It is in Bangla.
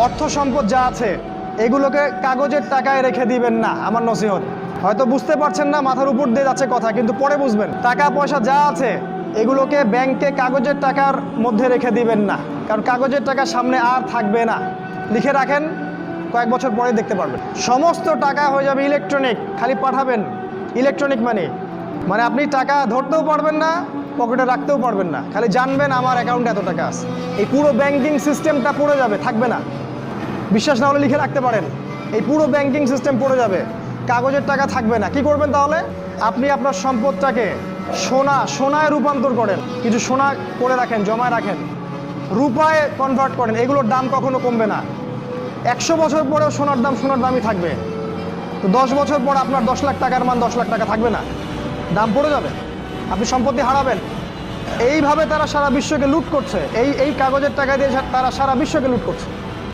অর্থ সম্পদ যা আছে এগুলোকে কাগজের টাকায় রেখে দিবেন না, আমার নসিহত। হয়তো বুঝতে পারছেন না, মাথার উপর দিয়ে যাচ্ছে কথা, কিন্তু পরে বুঝবেন। টাকা পয়সা যা আছে এগুলোকে ব্যাংকে কাগজের টাকার মধ্যে রেখে দিবেন না, কারণ কাগজের টাকা সামনে আর থাকবে না। লিখে রাখেন, কয়েক বছর পরে দেখতে পারবেন সমস্ত টাকা হয়ে যাবে ইলেকট্রনিক। খালি পাঠাবেন ইলেকট্রনিক মানি, মানে আপনি টাকা ধরতেও পারবেন না, পকেটে রাখতেও পারবেন না, খালি জানবেন আমার অ্যাকাউন্টে এত টাকা আছে। এই পুরো ব্যাংকিং সিস্টেমটা পড়ে যাবে, থাকবে না। বিশ্বাস না হলে লিখে রাখতে পারেন, এই পুরো ব্যাংকিং সিস্টেম পড়ে যাবে, কাগজের টাকা থাকবে না। কি করবেন তাহলে? আপনি আপনার সম্পদটাকে সোনায় রূপান্তর করেন, কিছু সোনা করে রাখেন, জমায় রাখেন, রূপায় কনভার্ট করেন। এগুলোর দাম কখনো কমবে না। 100 বছর পরেও সোনার দামই থাকবে। তো 10 বছর পর আপনার 10 লাখ টাকার মান 10 লাখ টাকা থাকবে না, দাম পড়ে যাবে, আপনি সম্পত্তি হারাবেন। এইভাবে তারা সারা বিশ্বকে লুট করছে, এই কাগজের টাকা দিয়ে তারা সারা বিশ্বকে লুট করছে।